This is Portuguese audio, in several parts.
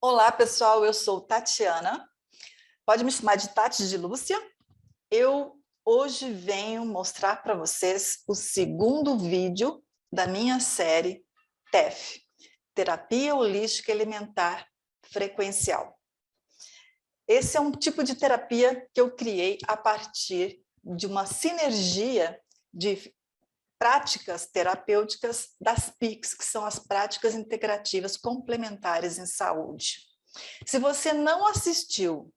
Olá, pessoal, eu sou Tatiana. Pode me chamar de Tati de Lúcia. Eu hoje venho mostrar para vocês o segundo vídeo da minha série TEF, Terapia Holística Elementar Frequencial. Esse é um tipo de terapia que eu criei a partir de uma sinergia de práticas terapêuticas das PICs, que são as práticas integrativas complementares em saúde. Se você não assistiu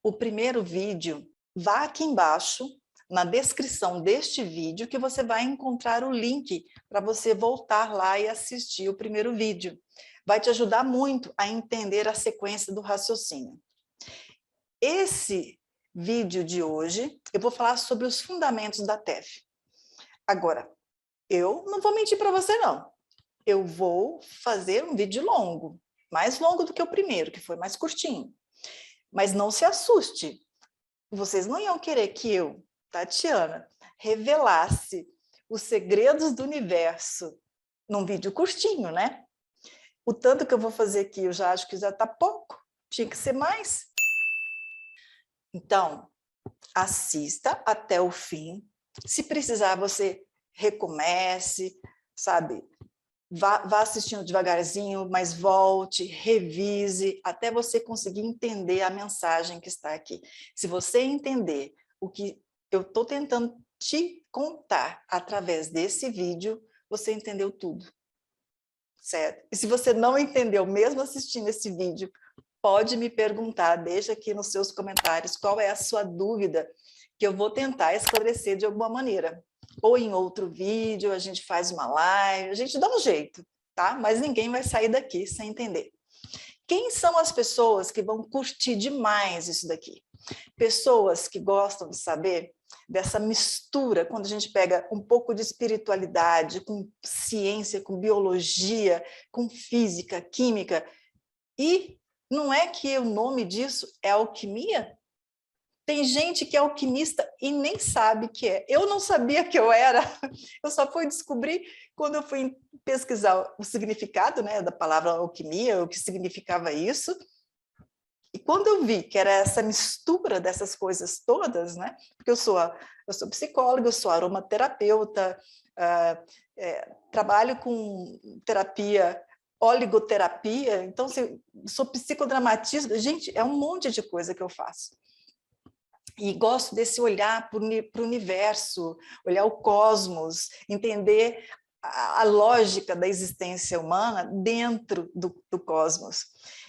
o primeiro vídeo, vá aqui embaixo, na descrição deste vídeo, que você vai encontrar o link para você voltar lá e assistir o primeiro vídeo. Vai te ajudar muito a entender a sequência do raciocínio. Esse vídeo de hoje, eu vou falar sobre os fundamentos da TEF. Agora, eu não vou mentir para você, não. Eu vou fazer um vídeo longo, mais longo do que o primeiro, que foi mais curtinho. Mas não se assuste. Vocês não iam querer que eu, Tatiana, revelasse os segredos do universo num vídeo curtinho, né? O tanto que eu vou fazer aqui, eu já acho que já está pouco. Tinha que ser mais. Então, assista até o fim. Se precisar, você recomece, sabe? Vá assistindo devagarzinho, mas volte, revise, até você conseguir entender a mensagem que está aqui. Se você entender o que eu estou tentando te contar através desse vídeo, você entendeu tudo, certo? E se você não entendeu, mesmo assistindo esse vídeo, pode me perguntar, deixa aqui nos seus comentários qual é a sua dúvida, que eu vou tentar esclarecer de alguma maneira. Ou em outro vídeo, a gente faz uma live, a gente dá um jeito, tá? Mas ninguém vai sair daqui sem entender. Quem são as pessoas que vão curtir demais isso daqui? Pessoas que gostam de saber dessa mistura, quando a gente pega um pouco de espiritualidade, com ciência, com biologia, com física, química, e não é que o nome disso é alquimia? Tem gente que é alquimista e nem sabe que é. Eu não sabia que eu era, eu só fui descobrir quando eu fui pesquisar o significado, né, da palavra alquimia, o que significava isso. E quando eu vi que era essa mistura dessas coisas todas, né, porque eu sou psicóloga, eu sou aromaterapeuta, trabalho com terapia, oligoterapia, então sou psicodramatista, gente, é um monte de coisa que eu faço. E gosto desse olhar para o universo, olhar o cosmos, entender a lógica da existência humana dentro do cosmos.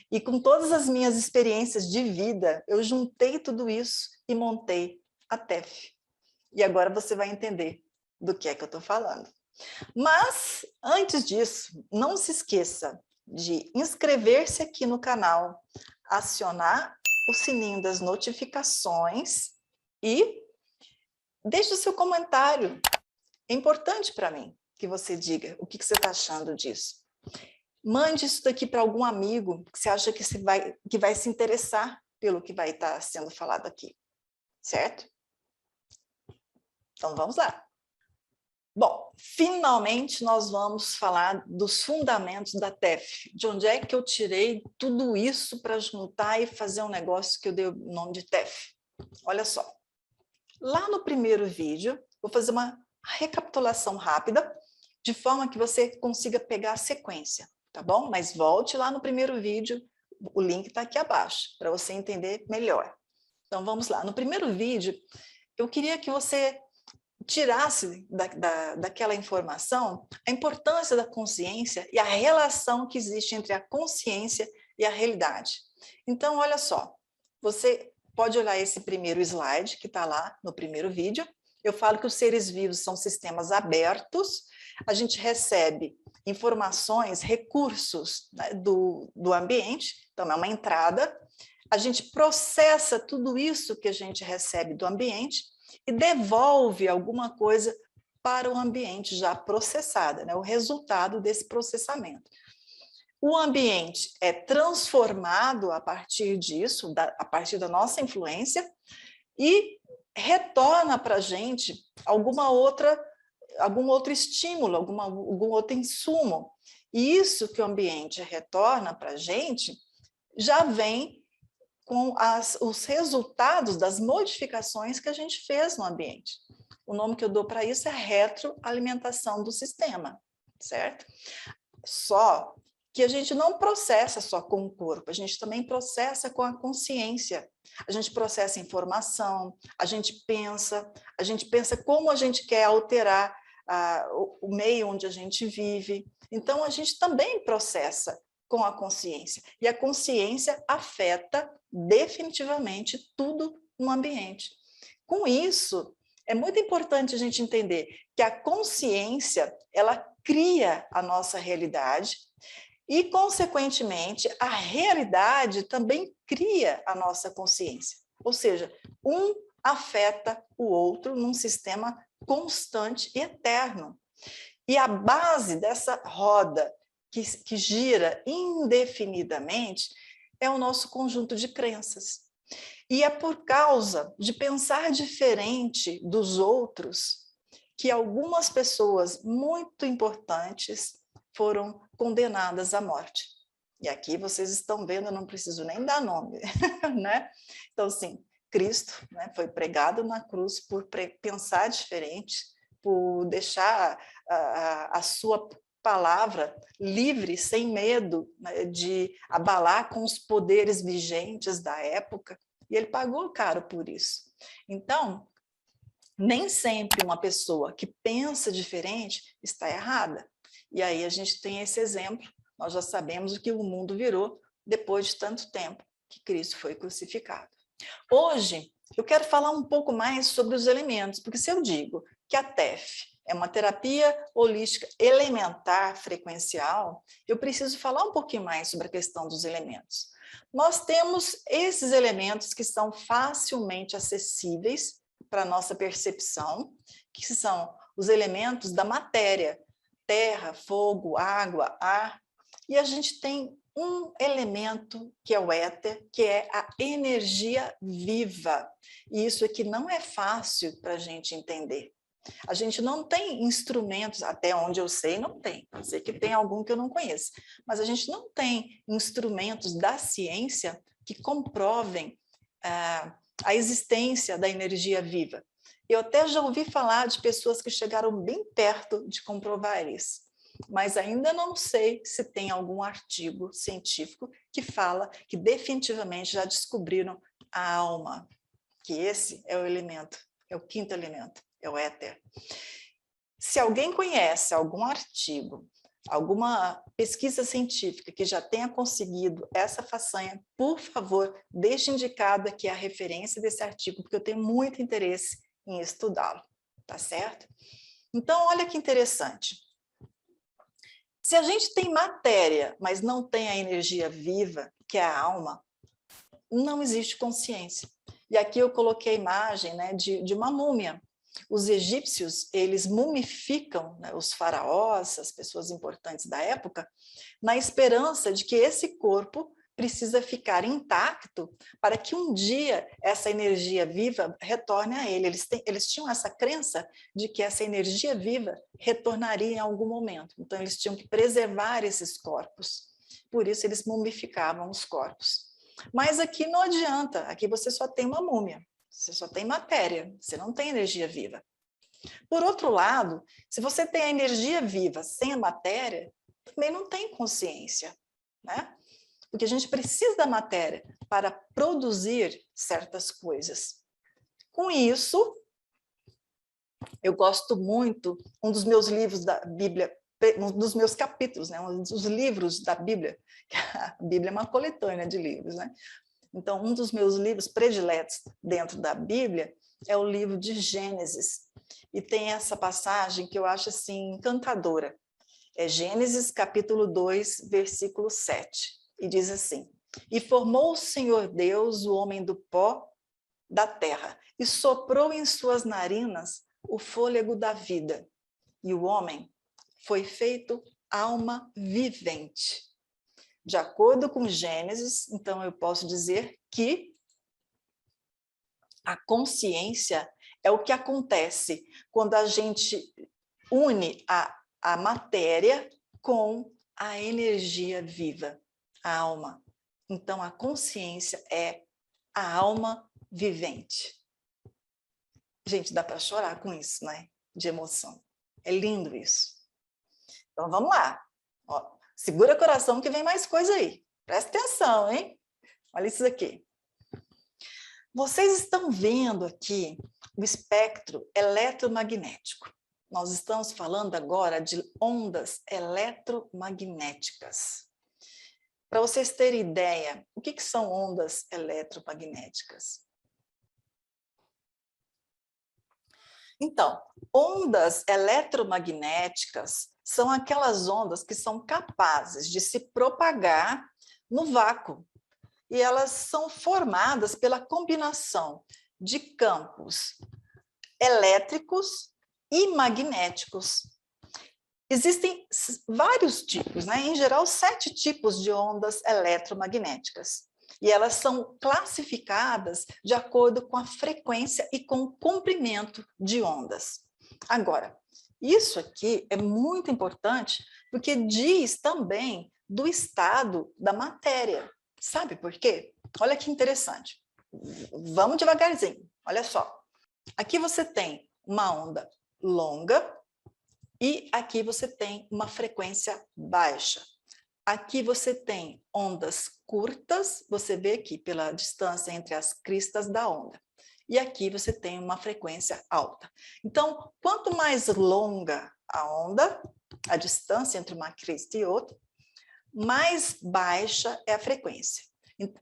E com todas as minhas experiências de vida, eu juntei tudo isso e montei a TEF. E agora você vai entender do que é que eu estou falando. Mas, antes disso, não se esqueça de inscrever-se aqui no canal, acionar o sininho das notificações e deixe o seu comentário. É importante para mim que você diga o que você está achando disso. Mande isso daqui para algum amigo que você acha que vai se interessar pelo que vai estar sendo falado aqui, certo? Então, vamos lá. Bom, finalmente nós vamos falar dos fundamentos da TEF. De onde é que eu tirei tudo isso para juntar e fazer um negócio que eu dei o nome de TEF? Olha só. Lá no primeiro vídeo, vou fazer uma recapitulação rápida, de forma que você consiga pegar a sequência, tá bom? Mas volte lá no primeiro vídeo, o link está aqui abaixo, para você entender melhor. Então, vamos lá. No primeiro vídeo, eu queria que você tirasse daquela informação a importância da consciência e a relação que existe entre a consciência e a realidade. Então, olha só, você pode olhar esse primeiro slide que está lá no primeiro vídeo. Eu falo que os seres vivos são sistemas abertos, a gente recebe informações, recursos, né, do ambiente, então é uma entrada, a gente processa tudo isso que a gente recebe do ambiente e devolve alguma coisa para o ambiente já processada, né? O resultado desse processamento. O ambiente é transformado a partir disso, a partir da nossa influência, e retorna para a gente algum outro estímulo, algum outro insumo. E isso que o ambiente retorna para a gente já vem com os resultados das modificações que a gente fez no ambiente. O nome que eu dou para isso é retroalimentação do sistema, certo? Só que a gente não processa só com o corpo, a gente também processa com a consciência. A gente processa informação, a gente pensa como a gente quer alterar o meio onde a gente vive. Então, a gente também processa com a consciência. E a consciência afeta definitivamente tudo no ambiente. Com isso, é muito importante a gente entender que a consciência, ela cria a nossa realidade e, consequentemente, a realidade também cria a nossa consciência. Ou seja, um afeta o outro num sistema constante e eterno. E a base dessa roda que gira indefinidamente é o nosso conjunto de crenças. E é por causa de pensar diferente dos outros que algumas pessoas muito importantes foram condenadas à morte. E aqui vocês estão vendo, eu não preciso nem dar nome, né? Então, assim, Cristo, né, foi pregado na cruz por pensar diferente, por deixar a sua palavra livre, sem medo, né, de abalar com os poderes vigentes da época, e ele pagou caro por isso. Então, nem sempre uma pessoa que pensa diferente está errada. E aí a gente tem esse exemplo, nós já sabemos o que o mundo virou depois de tanto tempo que Cristo foi crucificado. Hoje, eu quero falar um pouco mais sobre os elementos, porque se eu digo que a TEF é uma terapia holística elementar frequencial, eu preciso falar um pouquinho mais sobre a questão dos elementos. Nós temos esses elementos que são facilmente acessíveis para a nossa percepção, que são os elementos da matéria, terra, fogo, água, ar, e a gente tem um elemento que é o éter, que é a energia viva. E isso aqui não é fácil para a gente entender. A gente não tem instrumentos, até onde eu sei, não tem. Eu sei que tem algum que eu não conheço. Mas a gente não tem instrumentos da ciência que comprovem a existência da energia viva. Eu até já ouvi falar de pessoas que chegaram bem perto de comprovar isso, mas ainda não sei se tem algum artigo científico que fala que definitivamente já descobriram a alma, que esse é o elemento, é o quinto elemento, é o éter. Se alguém conhece algum artigo, alguma pesquisa científica que já tenha conseguido essa façanha, por favor, deixe indicado aqui a referência desse artigo, porque eu tenho muito interesse em estudá-lo, tá certo? Então, olha que interessante. Se a gente tem matéria, mas não tem a energia viva, que é a alma, não existe consciência. E aqui eu coloquei a imagem, né, de uma múmia. Os egípcios, eles mumificam, né, os faraós, as pessoas importantes da época, na esperança de que esse corpo precisa ficar intacto para que um dia essa energia viva retorne a ele. Eles tinham essa crença de que essa energia viva retornaria em algum momento. Então, eles tinham que preservar esses corpos. Por isso, eles mumificavam os corpos. Mas aqui não adianta, aqui você só tem uma múmia. Você só tem matéria, você não tem energia viva. Por outro lado, se você tem a energia viva sem a matéria, também não tem consciência, né? Porque a gente precisa da matéria para produzir certas coisas. Com isso, eu gosto muito, um dos meus livros da Bíblia, um dos meus capítulos, né? Um dos livros da Bíblia, a Bíblia é uma coletânea de livros, né? Então, um dos meus livros prediletos dentro da Bíblia é o livro de Gênesis. E tem essa passagem que eu acho assim encantadora. É Gênesis capítulo 2, versículo 7. E diz assim: E formou o Senhor Deus o homem do pó da terra, e soprou em suas narinas o fôlego da vida. E o homem foi feito alma vivente. De acordo com Gênesis, então eu posso dizer que a consciência é o que acontece quando a gente une a matéria com a energia viva, a alma. Então, a consciência é a alma vivente. Gente, dá para chorar com isso, né? De emoção. É lindo isso. Então, vamos lá. Ó, segura o coração que vem mais coisa aí. Presta atenção, hein? Olha isso aqui. Vocês estão vendo aqui o espectro eletromagnético. Nós estamos falando agora de ondas eletromagnéticas. Para vocês terem ideia, o que são ondas eletromagnéticas? Então, ondas eletromagnéticas são aquelas ondas que são capazes de se propagar no vácuo. E elas são formadas pela combinação de campos elétricos e magnéticos. Existem vários tipos, né? Em geral, 7 tipos de ondas eletromagnéticas. E elas são classificadas de acordo com a frequência e com o comprimento de ondas. Agora, isso aqui é muito importante porque diz também do estado da matéria. Sabe por quê? Olha que interessante. Vamos devagarzinho, olha só. Aqui você tem uma onda longa e aqui você tem uma frequência baixa. Aqui você tem ondas curtas, você vê aqui pela distância entre as cristas da onda. E aqui você tem uma frequência alta. Então, quanto mais longa a onda, a distância entre uma crista e outra, mais baixa é a frequência.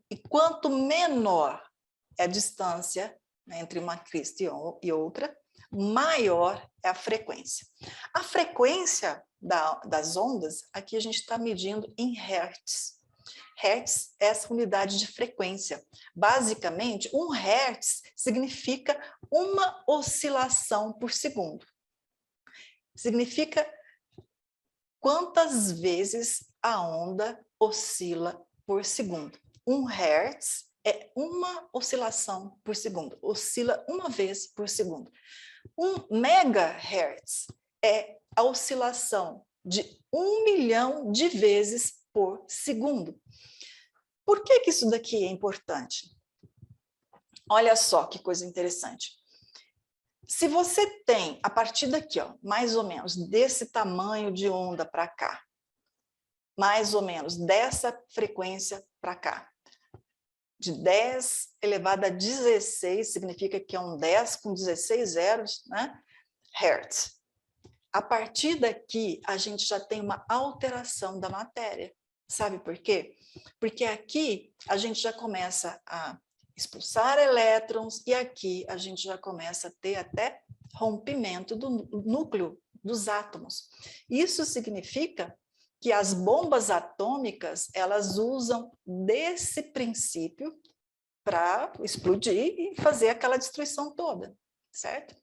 E quanto menor é a distância, né, entre uma crista e outra, maior é a frequência. A frequência das ondas, aqui a gente está medindo em hertz. Hertz é essa unidade de frequência. Basicamente, 1 hertz significa uma oscilação por segundo. Significa quantas vezes a onda oscila por segundo. 1 hertz é uma oscilação por segundo, oscila uma vez por segundo. 1 megahertz é a oscilação de 1 milhão de vezes por segundo. Por que isso daqui é importante? Olha só que coisa interessante. Se você tem, a partir daqui, ó, mais ou menos desse tamanho de onda para cá, mais ou menos dessa frequência para cá, de 10 elevado a 16, significa que é um 10 com 16 zeros, né? Hertz. A partir daqui, a gente já tem uma alteração da matéria. Sabe por quê? Porque aqui a gente já começa a expulsar elétrons e aqui a gente já começa a ter até rompimento do núcleo dos átomos. Isso significa que as bombas atômicas, elas usam desse princípio para explodir e fazer aquela destruição toda, certo?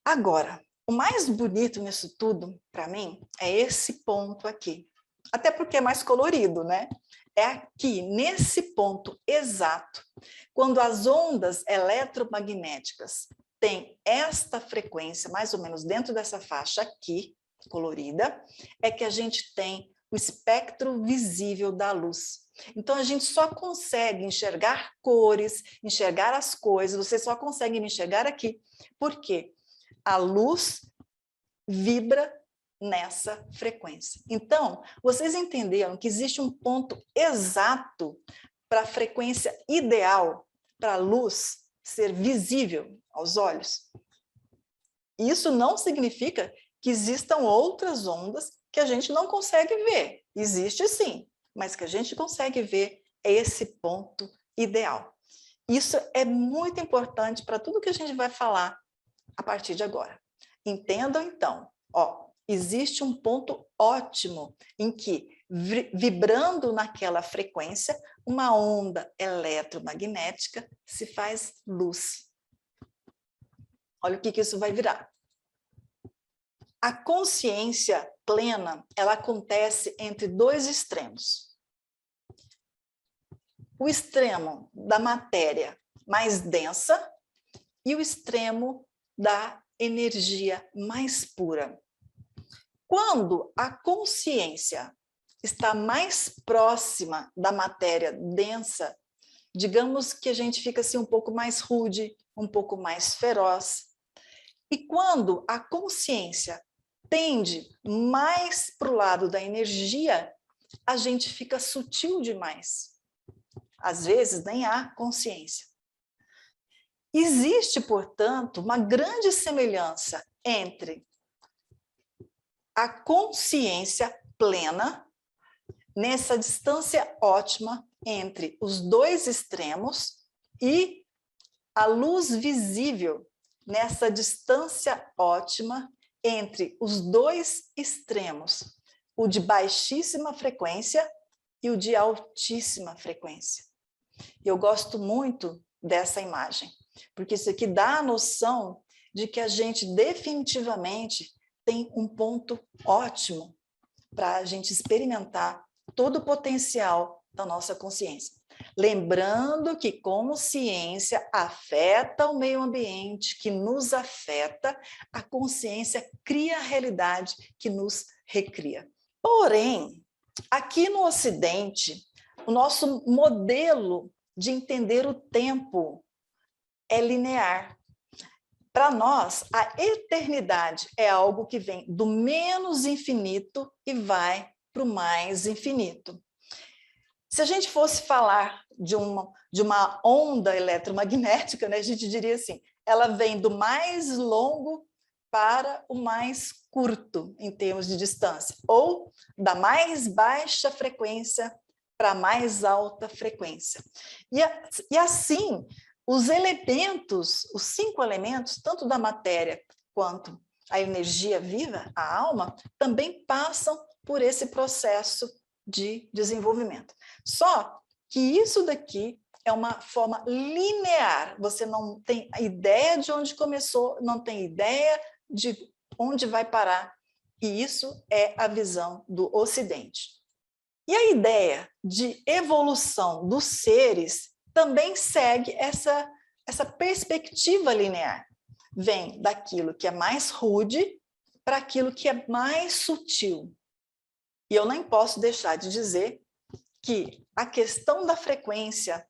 Agora, o mais bonito nisso tudo, para mim, é esse ponto aqui. Até porque é mais colorido, né? É aqui, nesse ponto exato, quando as ondas eletromagnéticas têm esta frequência, mais ou menos dentro dessa faixa aqui, colorida, é que a gente tem o espectro visível da luz. Então, a gente só consegue enxergar cores, enxergar as coisas, você só consegue me enxergar aqui. Por quê? A luz vibra nessa frequência. Então, vocês entenderam que existe um ponto exato para a frequência ideal para a luz ser visível aos olhos? Isso não significa que existam outras ondas que a gente não consegue ver. Existe sim, mas que a gente consegue ver é esse ponto ideal. Isso é muito importante para tudo que a gente vai falar a partir de agora. Entendam então, ó, existe um ponto ótimo em que, vibrando naquela frequência, uma onda eletromagnética se faz luz. Olha o que isso vai virar. A consciência plena, ela acontece entre 2 extremos. O extremo da matéria mais densa e o extremo da energia mais pura. Quando a consciência está mais próxima da matéria densa, digamos que a gente fica assim um pouco mais rude, um pouco mais feroz. E quando a consciência tende mais para o lado da energia, a gente fica sutil demais. Às vezes nem há consciência. Existe, portanto, uma grande semelhança entre a consciência plena, nessa distância ótima entre os dois extremos, e a luz visível nessa distância ótima entre os dois extremos, o de baixíssima frequência e o de altíssima frequência. Eu gosto muito dessa imagem, porque isso aqui dá a noção de que a gente definitivamente tem um ponto ótimo para a gente experimentar todo o potencial da nossa consciência. Lembrando que consciência afeta o meio ambiente, que nos afeta, a consciência cria a realidade que nos recria. Porém, aqui no Ocidente, o nosso modelo de entender o tempo é linear. Para nós, a eternidade é algo que vem do menos infinito e vai para o mais infinito. Se a gente fosse falar de uma onda eletromagnética, né, a gente diria assim, ela vem do mais longo para o mais curto, em termos de distância, ou da mais baixa frequência para a mais alta frequência. E assim, os elementos, os 5 elementos, tanto da matéria quanto a energia viva, a alma, também passam por esse processo de desenvolvimento. Só que isso daqui é uma forma linear, você não tem ideia de onde começou, não tem ideia de onde vai parar, e isso é a visão do Ocidente. E a ideia de evolução dos seres também segue essa perspectiva linear. Vem daquilo que é mais rude para aquilo que é mais sutil. E eu nem posso deixar de dizer que a questão da frequência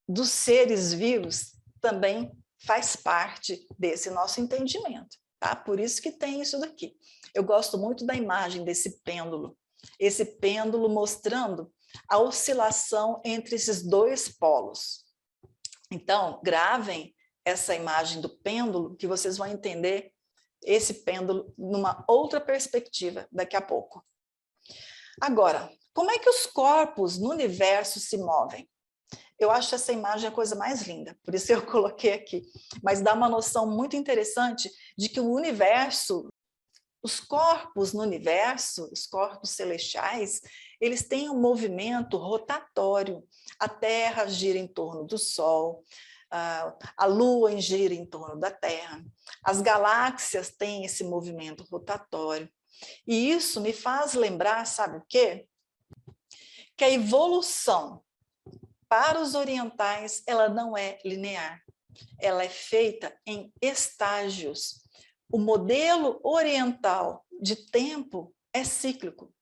dos seres vivos também faz parte desse nosso entendimento, tá? Por isso que tem isso daqui. Eu gosto muito da imagem desse pêndulo, esse pêndulo mostrando a oscilação entre esses dois polos. Então, gravem essa imagem do pêndulo, que vocês vão entender esse pêndulo numa outra perspectiva daqui a pouco. Agora, como é que os corpos no universo se movem? Eu acho essa imagem a coisa mais linda, por isso eu coloquei aqui. Mas dá uma noção muito interessante de que o universo, os corpos no universo, os corpos celestiais, eles têm um movimento rotatório. A Terra gira em torno do Sol, a Lua gira em torno da Terra, as galáxias têm esse movimento rotatório. E isso me faz lembrar, sabe o quê? Que a evolução para os orientais, ela não é linear. Ela é feita em estágios. O modelo oriental de tempo é cíclico.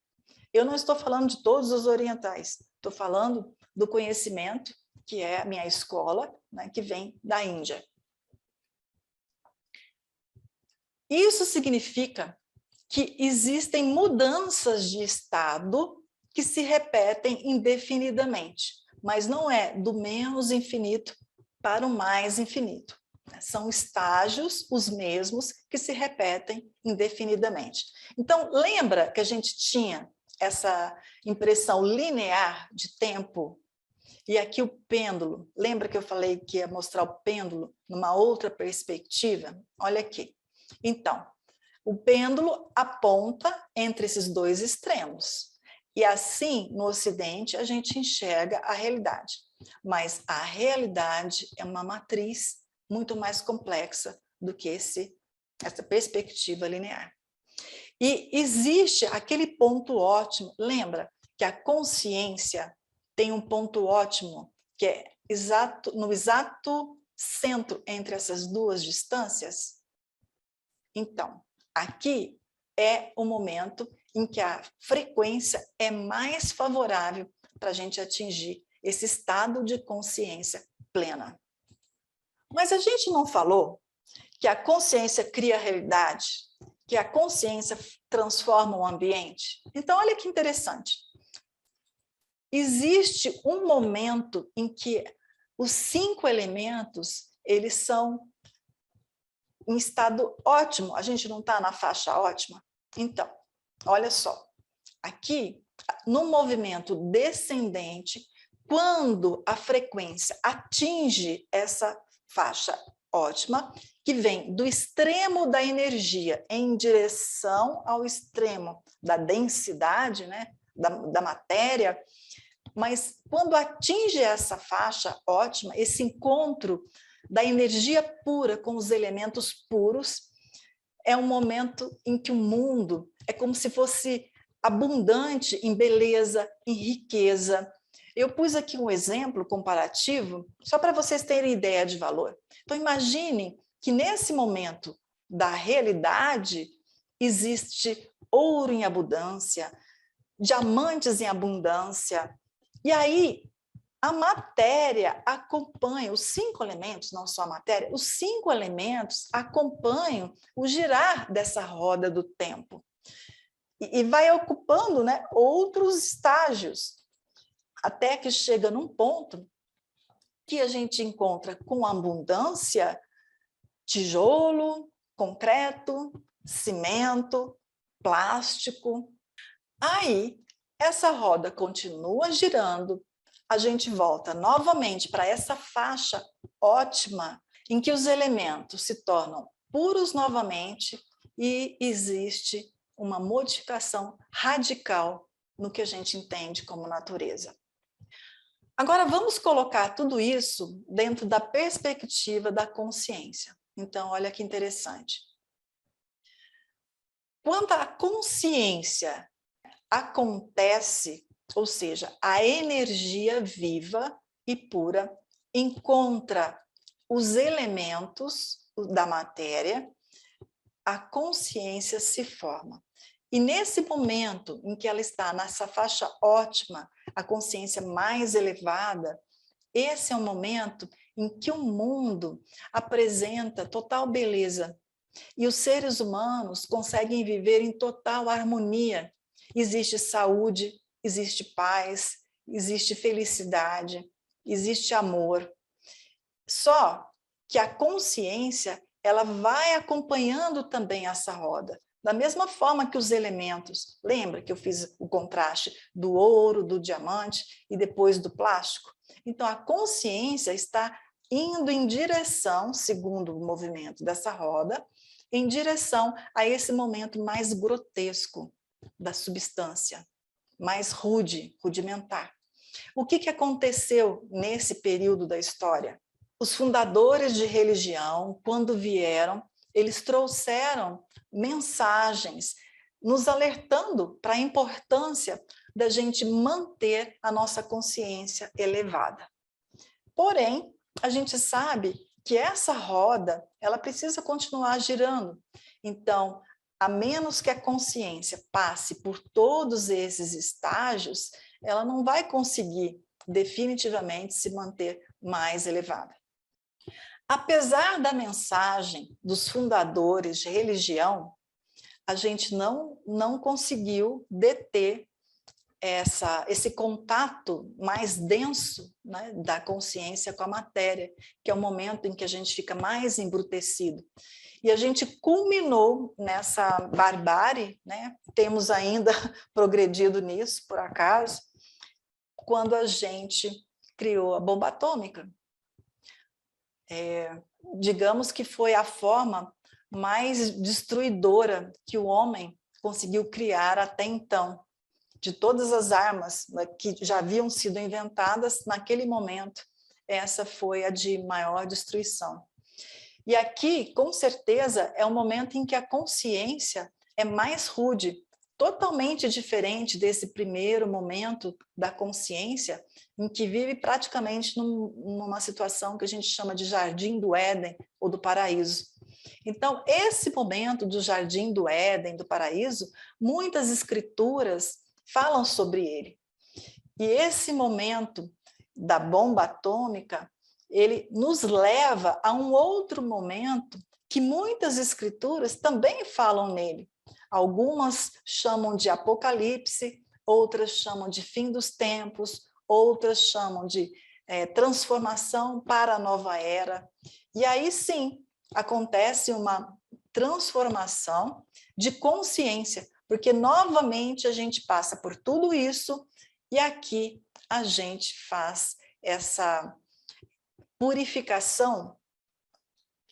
Eu não estou falando de todos os orientais, estou falando do conhecimento, que é a minha escola, né, que vem da Índia. Isso significa que existem mudanças de estado que se repetem indefinidamente, mas não é do menos infinito para o mais infinito. São estágios os mesmos que se repetem indefinidamente. Então, lembra que a gente tinha essa impressão linear de tempo? E aqui o pêndulo, lembra que eu falei que ia mostrar o pêndulo numa outra perspectiva? Olha aqui. Então, o pêndulo aponta entre esses dois extremos. E assim, no Ocidente, a gente enxerga a realidade. Mas a realidade é uma matriz muito mais complexa do que essa perspectiva linear. E existe aquele ponto ótimo, lembra que a consciência tem um ponto ótimo, que é no exato centro entre essas duas distâncias? Então, aqui é o momento em que a frequência é mais favorável para a gente atingir esse estado de consciência plena. Mas a gente não falou que a consciência cria a realidade, que a consciência transforma o ambiente? Então, olha que interessante. Existe um momento em que os 5 elementos, eles são em estado ótimo. A gente não está na faixa ótima? Então, olha só. Aqui, no movimento descendente, quando a frequência atinge essa faixa ótima, que vem do extremo da energia em direção ao extremo da densidade, né, da matéria, mas quando atinge essa faixa ótima, esse encontro da energia pura com os elementos puros, é um momento em que o mundo é como se fosse abundante em beleza, em riqueza. Eu pus aqui um exemplo comparativo, só para vocês terem ideia de valor. Então, imagine que nesse momento da realidade existe ouro em abundância, diamantes em abundância, e aí a matéria acompanha, os 5 elementos, não só a matéria, os 5 elementos acompanham o girar dessa roda do tempo. E vai ocupando, né, outros estágios, até que chega num ponto que a gente encontra com abundância tijolo, concreto, cimento, plástico. Aí, essa roda continua girando, a gente volta novamente para essa faixa ótima, em que os elementos se tornam puros novamente e existe uma modificação radical no que a gente entende como natureza. Agora, vamos colocar tudo isso dentro da perspectiva da consciência. Então, olha que interessante. Quando a consciência acontece, ou seja, a energia viva e pura encontra os elementos da matéria, a consciência se forma. E nesse momento em que ela está nessa faixa ótima, a consciência mais elevada, esse é o momento em que o mundo apresenta total beleza e os seres humanos conseguem viver em total harmonia. Existe saúde, existe paz, existe felicidade, existe amor. Só que a consciência, ela vai acompanhando também essa roda. Da mesma forma que os elementos, lembra que eu fiz o contraste do ouro, do diamante e depois do plástico? Então, a consciência está indo em direção, segundo o movimento dessa roda, em direção a esse momento mais grotesco da substância, mais rude, rudimentar. O que aconteceu nesse período da história? Os fundadores de religião, quando vieram, eles trouxeram mensagens nos alertando para a importância da gente manter a nossa consciência elevada. Porém, a gente sabe que essa roda, ela precisa continuar girando. Então, a menos que a consciência passe por todos esses estágios, ela não vai conseguir definitivamente se manter mais elevada. Apesar da mensagem dos fundadores de religião, a gente não conseguiu deter esse contato mais denso, né, da consciência com a matéria, que é o momento em que a gente fica mais embrutecido. E a gente culminou nessa barbárie, né? Temos ainda progredido nisso, por acaso, quando a gente criou a bomba atômica. Digamos que foi a forma mais destruidora que o homem conseguiu criar até então. De todas as armas, né, que já haviam sido inventadas naquele momento, essa foi a de maior destruição. E aqui, com certeza, é o momento em que a consciência é mais rude, totalmente diferente desse primeiro momento da consciência, em que vive praticamente numa situação que a gente chama de jardim do Éden ou do paraíso. Então, esse momento do jardim do Éden, do paraíso, muitas escrituras falam sobre ele. E esse momento da bomba atômica, ele nos leva a um outro momento que muitas escrituras também falam nele. Algumas chamam de Apocalipse, outras chamam de fim dos tempos, outras chamam de transformação para a nova era. E aí sim, acontece uma transformação de consciência, porque novamente a gente passa por tudo isso e aqui a gente faz essa purificação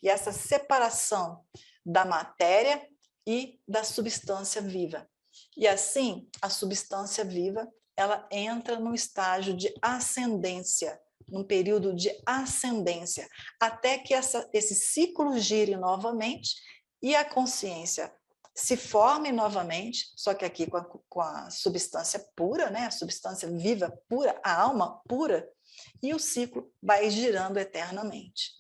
e essa separação da matéria e da substância viva. E assim, a substância viva, ela entra num estágio de ascendência, num período de ascendência, até que esse ciclo gire novamente e a consciência se forme novamente, só que aqui com a substância pura, né? A substância viva pura, a alma pura, e o ciclo vai girando eternamente.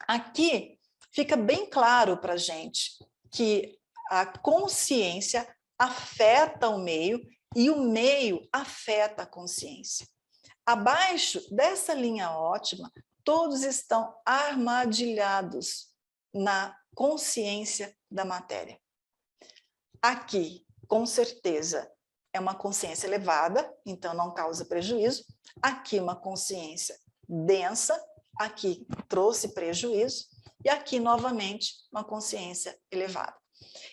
Aqui fica bem claro para a gente que a consciência afeta o meio e o meio afeta a consciência. Abaixo dessa linha ótima, todos estão armadilhados na consciência da matéria. Aqui, com certeza, é uma consciência elevada, então não causa prejuízo. Aqui, uma consciência densa, aqui trouxe prejuízo. E aqui, novamente, uma consciência elevada.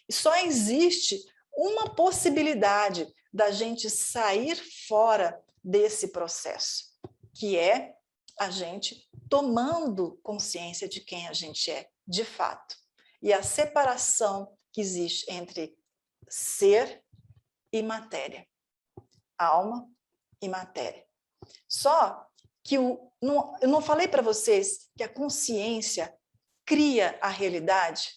E só existe uma possibilidade da gente sair fora desse processo, que é a gente tomando consciência de quem a gente é, de fato. E a separação que existe entre ser e matéria, alma e matéria. Só que eu não falei para vocês que a consciência cria a realidade?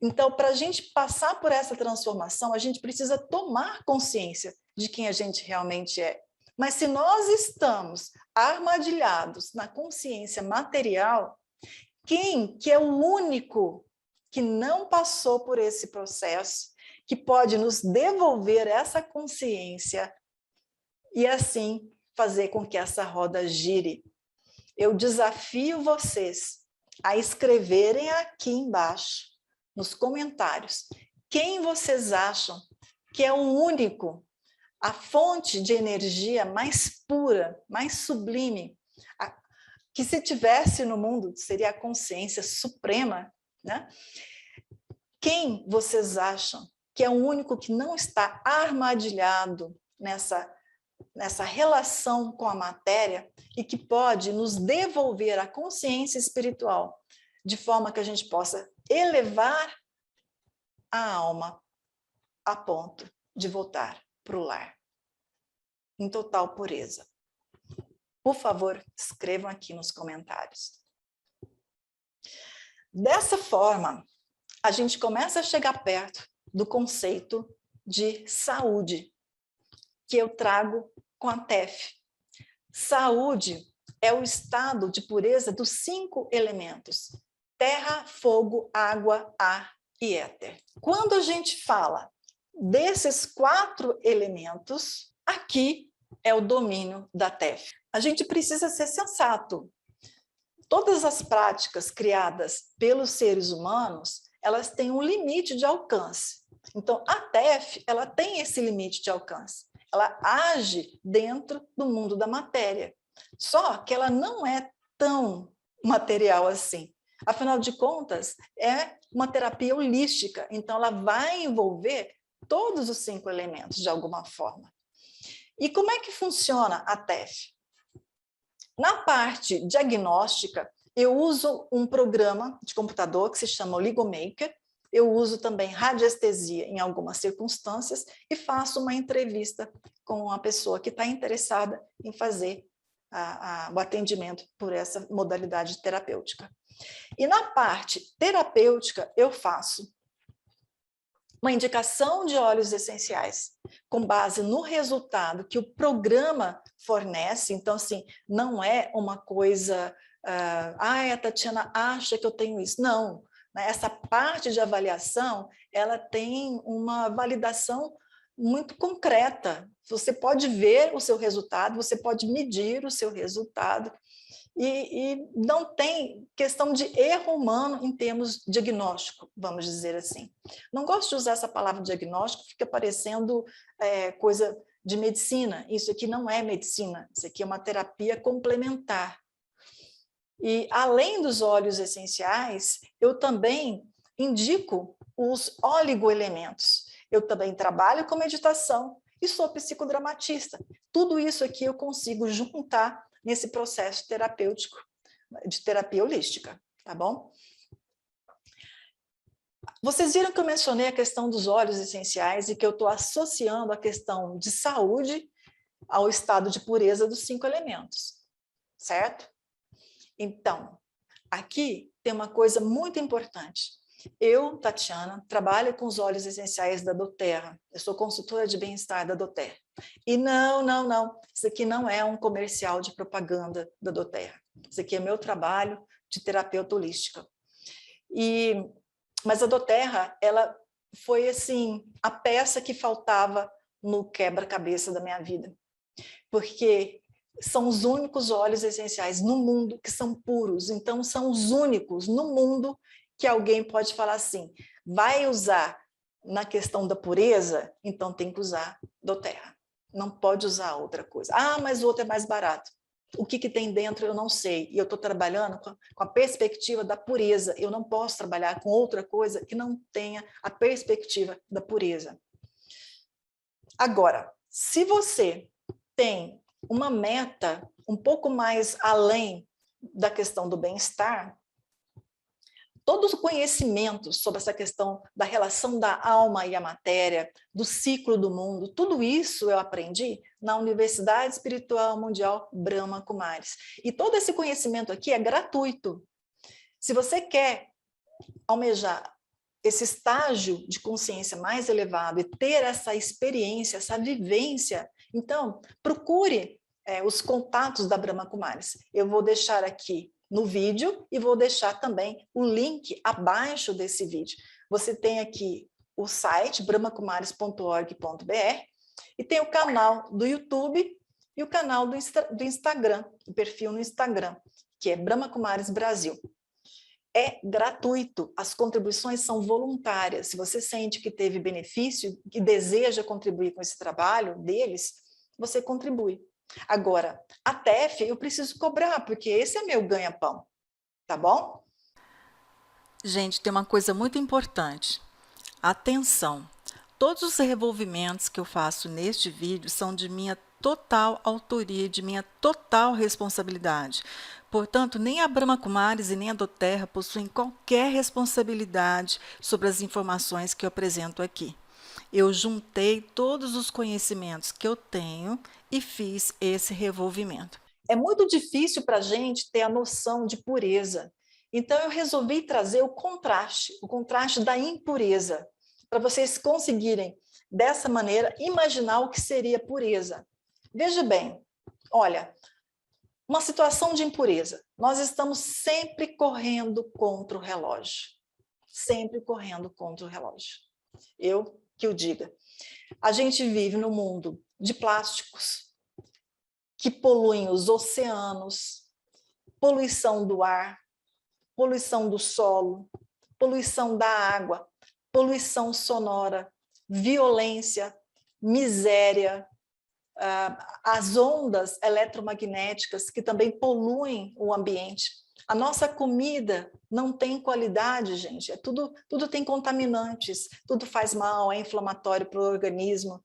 Então, para a gente passar por essa transformação, a gente precisa tomar consciência de quem a gente realmente é. Mas se nós estamos armadilhados na consciência material, quem que é o único que não passou por esse processo, que pode nos devolver essa consciência e assim fazer com que essa roda gire? Eu desafio vocês a escreverem aqui embaixo, nos comentários, quem vocês acham que é o único, a fonte de energia mais pura, mais sublime, que se tivesse no mundo seria a consciência suprema, né? Quem vocês acham que é o único que não está armadilhado nessa relação com a matéria e que pode nos devolver a consciência espiritual, de forma que a gente possa elevar a alma a ponto de voltar para o lar, em total pureza? Por favor, escrevam aqui nos comentários. Dessa forma, a gente começa a chegar perto do conceito de saúde, que eu trago com a TEF. Saúde é o estado de pureza dos 5 elementos: terra, fogo, água, ar e éter. Quando a gente fala desses 4 elementos, aqui é o domínio da TEF. A gente precisa ser sensato. Todas as práticas criadas pelos seres humanos, elas têm um limite de alcance. Então, a TEF, ela tem esse limite de alcance. Ela age dentro do mundo da matéria. Só que ela não é tão material assim. Afinal de contas, é uma terapia holística. Então, ela vai envolver todos os 5 elementos, de alguma forma. E como é que funciona a TEF? Na parte diagnóstica, eu uso um programa de computador que se chama Oligomaker. Eu uso também radiestesia em algumas circunstâncias e faço uma entrevista com uma pessoa que está interessada em fazer o atendimento por essa modalidade terapêutica. E na parte terapêutica, eu faço uma indicação de óleos essenciais, com base no resultado que o programa fornece. Então, assim, não é uma coisa, a Tatiana acha que eu tenho isso. Não, né? Essa parte de avaliação, ela tem uma validação muito concreta. Você pode ver o seu resultado, você pode medir o seu resultado, e não tem questão de erro humano em termos diagnóstico, vamos dizer assim. Não gosto de usar essa palavra diagnóstico, fica parecendo coisa de medicina. Isso aqui não é medicina, isso aqui é uma terapia complementar. E, além dos óleos essenciais, eu também indico os oligoelementos. Eu também trabalho com meditação e sou psicodramatista. Tudo isso aqui eu consigo juntar nesse processo terapêutico, de terapia holística, tá bom? Vocês viram que eu mencionei a questão dos óleos essenciais e que eu estou associando a questão de saúde ao estado de pureza dos 5 elementos, certo? Então, aqui tem uma coisa muito importante. Eu, Tatiana, trabalho com os óleos essenciais da doTERRA. Eu sou consultora de bem-estar da doTERRA. E não, isso aqui não é um comercial de propaganda da doTERRA. Isso aqui é meu trabalho de terapeuta holística. Mas a doTERRA, ela foi assim, a peça que faltava no quebra-cabeça da minha vida. Porque são os únicos óleos essenciais no mundo que são puros. Então, são os únicos no mundo que alguém pode falar assim, vai usar na questão da pureza, então tem que usar doTERRA. Não pode usar outra coisa. Ah, mas o outro é mais barato. O que tem dentro eu não sei. E eu estou trabalhando com a perspectiva da pureza. Eu não posso trabalhar com outra coisa que não tenha a perspectiva da pureza. Agora, se você tem uma meta um pouco mais além da questão do bem-estar, todos os conhecimentos sobre essa questão da relação da alma e a matéria, do ciclo do mundo, tudo isso eu aprendi na Universidade Espiritual Mundial Brahma Kumaris. E todo esse conhecimento aqui é gratuito. Se você quer almejar esse estágio de consciência mais elevado e ter essa experiência, essa vivência, então procure os contatos da Brahma Kumaris. Eu vou deixar aqui no vídeo e vou deixar também o link abaixo desse vídeo. Você tem aqui o site brahmakumaris.org.br e tem o canal do YouTube e o canal do Instagram, o perfil no Instagram, que é Brahma Kumaris Brasil. É gratuito, as contribuições são voluntárias. Se você sente que teve benefício, que deseja contribuir com esse trabalho deles, você contribui. Agora, a TEF eu preciso cobrar, porque esse é meu ganha-pão, tá bom? Gente, tem uma coisa muito importante. Atenção! Todos os revolvimentos que eu faço neste vídeo são de minha total autoria, de minha total responsabilidade. Portanto, nem a Brahma Kumaris e nem a doTERRA possuem qualquer responsabilidade sobre as informações que eu apresento aqui. Eu juntei todos os conhecimentos que eu tenho e fiz esse revolvimento. É muito difícil para a gente ter a noção de pureza. Então, eu resolvi trazer o contraste da impureza, para vocês conseguirem, dessa maneira, imaginar o que seria pureza. Veja bem, olha, uma situação de impureza. Nós estamos sempre correndo contra o relógio. Sempre correndo contra o relógio. Eu que o diga. A gente vive num mundo de plásticos que poluem os oceanos, poluição do ar, poluição do solo, poluição da água, poluição sonora, violência, miséria, as ondas eletromagnéticas que também poluem o ambiente. A nossa comida não tem qualidade, gente. Tudo tem contaminantes, tudo faz mal, é inflamatório para o organismo.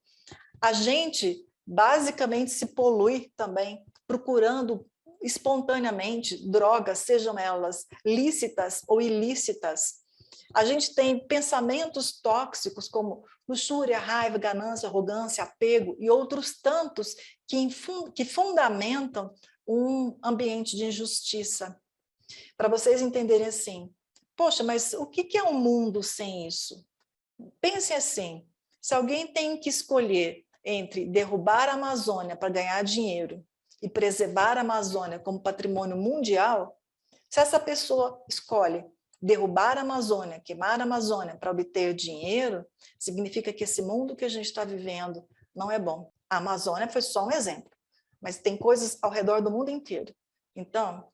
A gente basicamente se polui também, procurando espontaneamente drogas, sejam elas lícitas ou ilícitas. A gente tem pensamentos tóxicos como luxúria, raiva, ganância, arrogância, apego e outros tantos que fundamentam um ambiente de injustiça. Para vocês entenderem assim, poxa, mas o que é um mundo sem isso? Pense assim, se alguém tem que escolher entre derrubar a Amazônia para ganhar dinheiro e preservar a Amazônia como patrimônio mundial, se essa pessoa escolhe derrubar a Amazônia, queimar a Amazônia para obter dinheiro, significa que esse mundo que a gente está vivendo não é bom. A Amazônia foi só um exemplo, mas tem coisas ao redor do mundo inteiro. Então,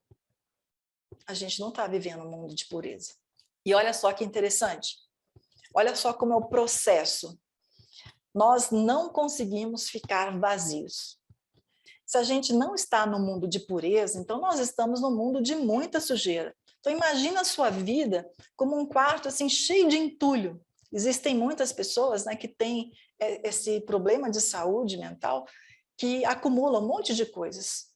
a gente não está vivendo um mundo de pureza. E olha só que interessante. Olha só como é o processo. Nós não conseguimos ficar vazios. Se a gente não está no mundo de pureza, então nós estamos no mundo de muita sujeira. Então imagina a sua vida como um quarto assim cheio de entulho. Existem muitas pessoas, né, que têm esse problema de saúde mental que acumulam um monte de coisas.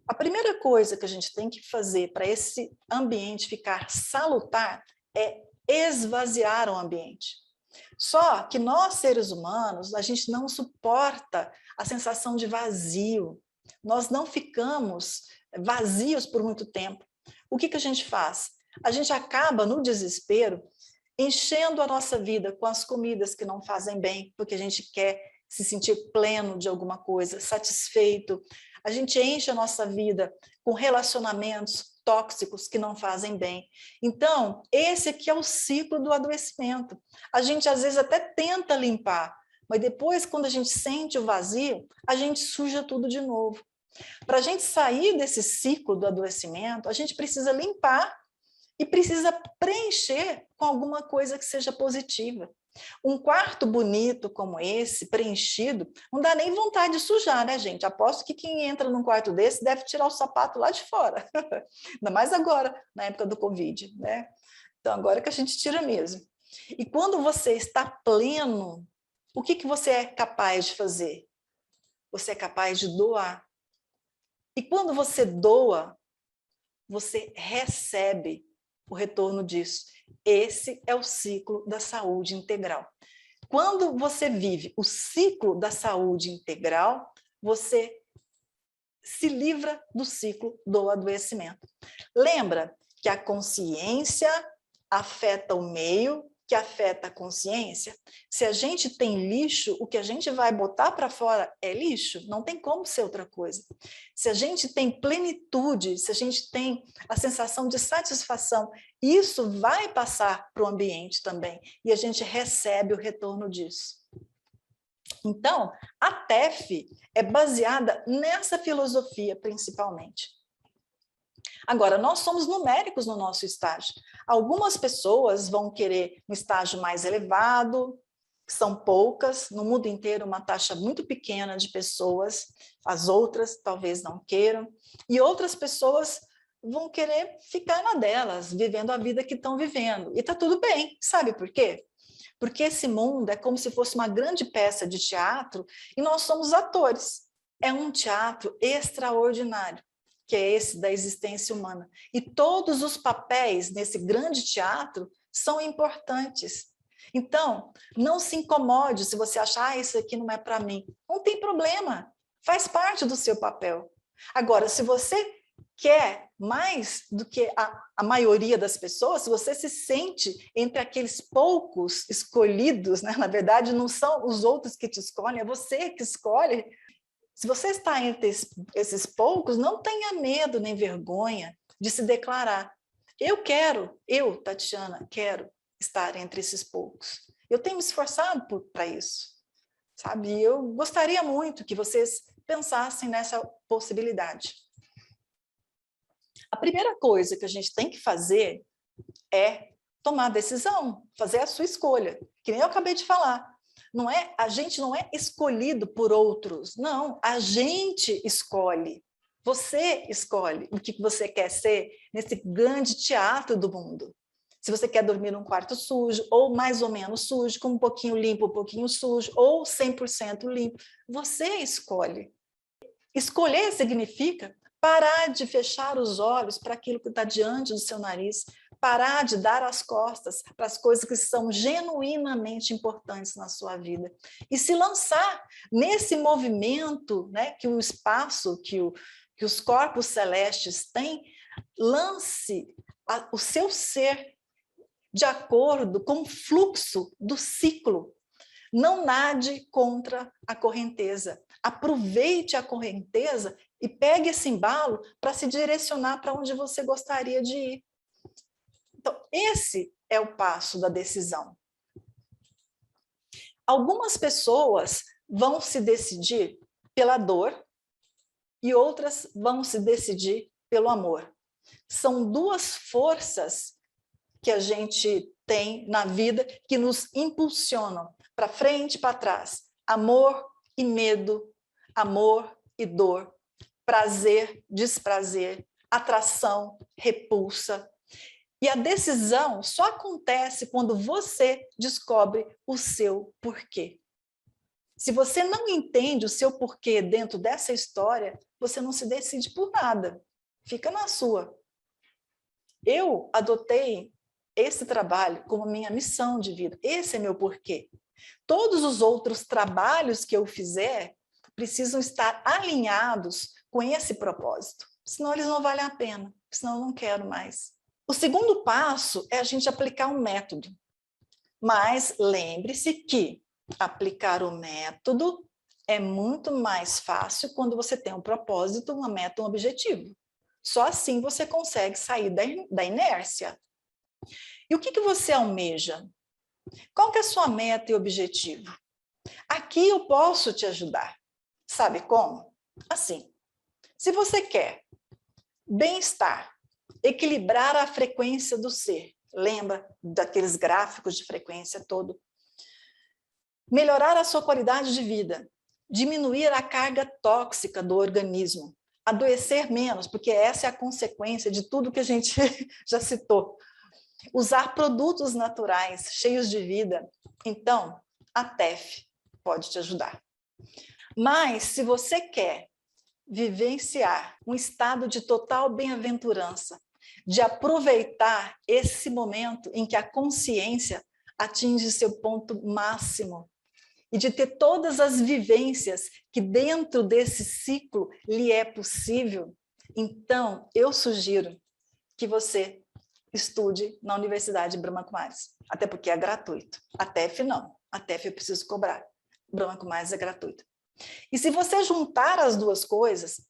A primeira coisa que a gente tem que fazer para esse ambiente ficar salutar é esvaziar o ambiente. Só que nós, seres humanos, a gente não suporta a sensação de vazio. Nós não ficamos vazios por muito tempo. O que a gente faz? A gente acaba, no desespero, enchendo a nossa vida com as comidas que não fazem bem, porque a gente quer se sentir pleno de alguma coisa, satisfeito. A gente enche a nossa vida com relacionamentos tóxicos que não fazem bem. Então, esse aqui é o ciclo do adoecimento. A gente, às vezes, até tenta limpar, mas depois, quando a gente sente o vazio, a gente suja tudo de novo. Para a gente sair desse ciclo do adoecimento, a gente precisa limpar e precisa preencher com alguma coisa que seja positiva. Um quarto bonito como esse, preenchido, não dá nem vontade de sujar, né, gente? Aposto que quem entra num quarto desse deve tirar o sapato lá de fora. Ainda mais agora, na época do Covid, né? Então, agora que a gente tira mesmo. E quando você está pleno, o que você é capaz de fazer? Você é capaz de doar. E quando você doa, você recebe o retorno disso. Esse é o ciclo da saúde integral. Quando você vive o ciclo da saúde integral, você se livra do ciclo do adoecimento. Lembra que a consciência afeta o meio, que afeta a consciência? Se a gente tem lixo, o que a gente vai botar para fora é lixo, não tem como ser outra coisa. Se a gente tem plenitude, se a gente tem a sensação de satisfação, isso vai passar para o ambiente também, e a gente recebe o retorno disso. Então, a TEF é baseada nessa filosofia, principalmente. Agora, nós somos numéricos no nosso estágio. Algumas pessoas vão querer um estágio mais elevado, são poucas, no mundo inteiro uma taxa muito pequena de pessoas, as outras talvez não queiram, e outras pessoas vão querer ficar na delas, vivendo a vida que estão vivendo. E está tudo bem, sabe por quê? Porque esse mundo é como se fosse uma grande peça de teatro e nós somos atores. É um teatro extraordinário, que é esse da existência humana. E todos os papéis nesse grande teatro são importantes. Então, não se incomode se você achar, isso aqui não é para mim. Não tem problema, faz parte do seu papel. Agora, se você quer mais do que a maioria das pessoas, se você se sente entre aqueles poucos escolhidos, né? Na verdade, não são os outros que te escolhem, é você que escolhe. Se você está entre esses poucos, não tenha medo nem vergonha de se declarar. Eu, Tatiana, quero estar entre esses poucos. Eu tenho me esforçado para isso, sabe? E eu gostaria muito que vocês pensassem nessa possibilidade. A primeira coisa que a gente tem que fazer é tomar decisão, fazer a sua escolha, que nem eu acabei de falar. A gente não é escolhido por outros, não, a gente escolhe. Você escolhe o que você quer ser nesse grande teatro do mundo. Se você quer dormir num quarto sujo, ou mais ou menos sujo, com um pouquinho limpo, um pouquinho sujo, ou 100% limpo, você escolhe. Escolher significa parar de fechar os olhos para aquilo que está diante do seu nariz, parar de dar as costas para as coisas que são genuinamente importantes na sua vida e se lançar nesse movimento, né, que o espaço, que os corpos celestes têm. Lance o seu ser de acordo com o fluxo do ciclo. Não nade contra a correnteza. Aproveite a correnteza e pegue esse embalo para se direcionar para onde você gostaria de ir. Então, esse é o passo da decisão. Algumas pessoas vão se decidir pela dor e outras vão se decidir pelo amor. São duas forças que a gente tem na vida que nos impulsionam para frente e para trás. Amor e medo, amor e dor, prazer, desprazer, atração, repulsa. E a decisão só acontece quando você descobre o seu porquê. Se você não entende o seu porquê dentro dessa história, você não se decide por nada. Fica na sua. Eu adotei esse trabalho como minha missão de vida. Esse é meu porquê. Todos os outros trabalhos que eu fizer precisam estar alinhados com esse propósito. Senão eles não valem a pena. Senão eu não quero mais. O segundo passo é a gente aplicar um método. Mas lembre-se que aplicar o método é muito mais fácil quando você tem um propósito, uma meta, um objetivo. Só assim você consegue sair da inércia. E o que você almeja? Qual que é a sua meta e objetivo? Aqui eu posso te ajudar. Sabe como? Assim, se você quer bem-estar, equilibrar a frequência do ser, lembra daqueles gráficos de frequência todo? Melhorar a sua qualidade de vida, diminuir a carga tóxica do organismo, adoecer menos, porque essa é a consequência de tudo que a gente já citou. Usar produtos naturais, cheios de vida. Então, a TEF pode te ajudar. Mas, se você quer vivenciar um estado de total bem-aventurança, de aproveitar esse momento em que a consciência atinge seu ponto máximo e de ter todas as vivências que dentro desse ciclo lhe é possível, então eu sugiro que você estude na Universidade Brahma Kumaris, até porque é gratuito. A TEF não, a TEF eu preciso cobrar. Brahma Kumaris é gratuito. E se você juntar as duas coisas,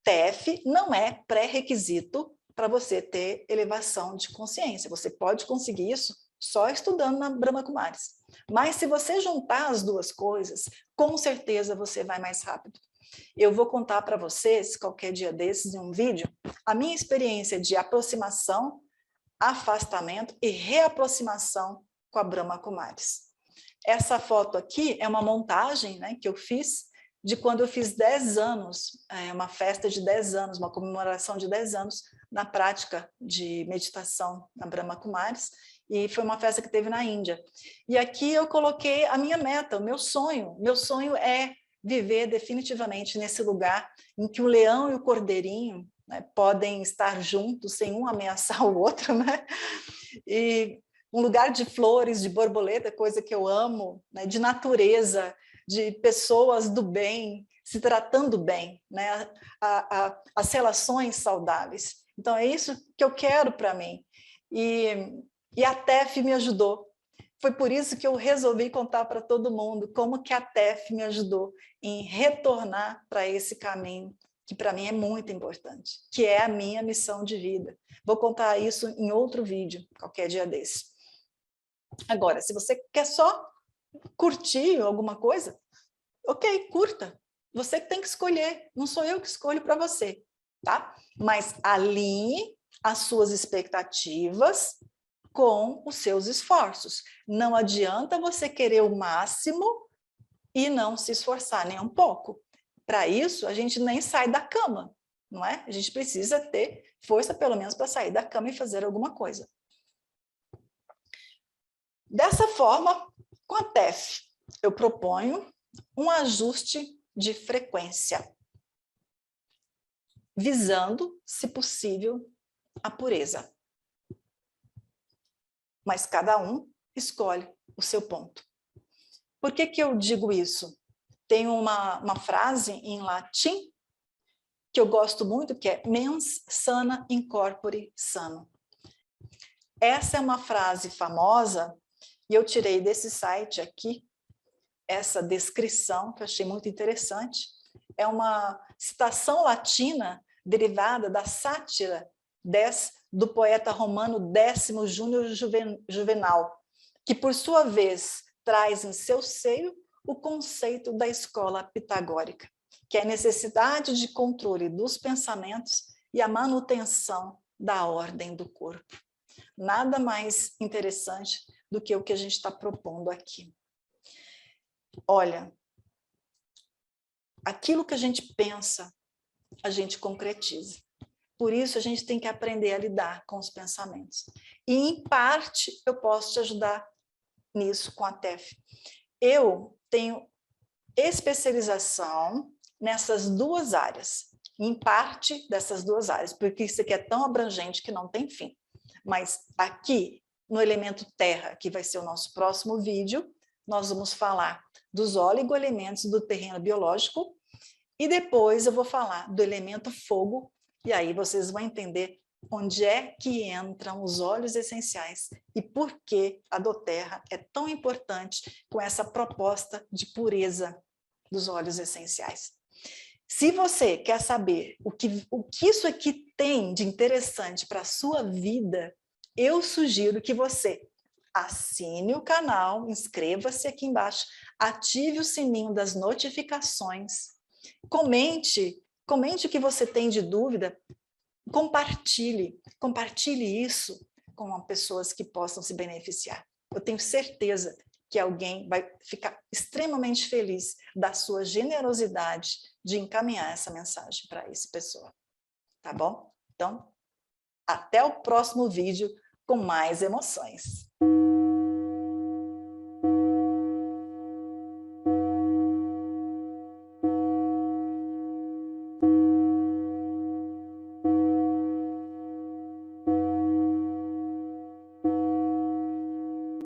TEF não é pré-requisito para você ter elevação de consciência. Você pode conseguir isso só estudando na Brahma Kumaris. Mas se você juntar as duas coisas, com certeza você vai mais rápido. Eu vou contar para vocês, qualquer dia desses, em um vídeo, a minha experiência de aproximação, afastamento e reaproximação com a Brahma Kumaris. Essa foto aqui é uma montagem, né, que eu fiz de quando eu fiz 10 anos, uma festa de 10 anos, uma comemoração de 10 anos na prática de meditação na Brahma Kumaris, e foi uma festa que teve na Índia. E aqui eu coloquei a minha meta, o meu sonho. Meu sonho é viver definitivamente nesse lugar em que o leão e o cordeirinho, né, podem estar juntos sem um ameaçar o outro, né? E um lugar de flores, de borboleta, coisa que eu amo, né? De natureza, de pessoas do bem, se tratando bem, né? As relações saudáveis. Então, é isso que eu quero para mim. E a TEF me ajudou. Foi por isso que eu resolvi contar para todo mundo como que a TEF me ajudou em retornar para esse caminho, que para mim é muito importante, que é a minha missão de vida. Vou contar isso em outro vídeo, qualquer dia desse. Agora, se você quer só curtir alguma coisa, ok, curta. Você que tem que escolher, não sou eu que escolho para você, tá? Mas alinhe as suas expectativas com os seus esforços. Não adianta você querer o máximo e não se esforçar nem um pouco. Para isso, a gente nem sai da cama, não é? A gente precisa ter força, pelo menos, para sair da cama e fazer alguma coisa. Dessa forma, com a TEF, eu proponho um ajuste de frequência, visando, se possível, a pureza. Mas cada um escolhe o seu ponto. Por que que eu digo isso? Tem uma frase em latim que eu gosto muito, que é mens sana in corpore sano. Essa é uma frase famosa, e eu tirei desse site aqui, essa descrição, que eu achei muito interessante. É uma citação latina derivada da sátira 10 do poeta romano Décimo Júnior Juvenal, que, por sua vez, traz em seu seio o conceito da escola pitagórica, que é a necessidade de controle dos pensamentos e a manutenção da ordem do corpo. Nada mais interessante do que o que a gente está propondo aqui. Olha, aquilo que a gente pensa, a gente concretiza. Por isso, a gente tem que aprender a lidar com os pensamentos. E, em parte, eu posso te ajudar nisso com a TEF. Eu tenho especialização nessas duas áreas, em parte dessas duas áreas, porque isso aqui é tão abrangente que não tem fim. Mas aqui, no elemento terra, que vai ser o nosso próximo vídeo, nós vamos falar dos oligoelementos do terreno biológico e depois eu vou falar do elemento fogo, e aí vocês vão entender onde é que entram os óleos essenciais e por que a doTERRA é tão importante com essa proposta de pureza dos óleos essenciais. Se você quer saber o que isso aqui tem de interessante para a sua vida, eu sugiro que você assine o canal, inscreva-se aqui embaixo, ative o sininho das notificações, comente o que você tem de dúvida, compartilhe isso com pessoas que possam se beneficiar. Eu tenho certeza que alguém vai ficar extremamente feliz da sua generosidade de encaminhar essa mensagem para essa pessoa. Tá bom? Então, até o próximo vídeo com mais emoções.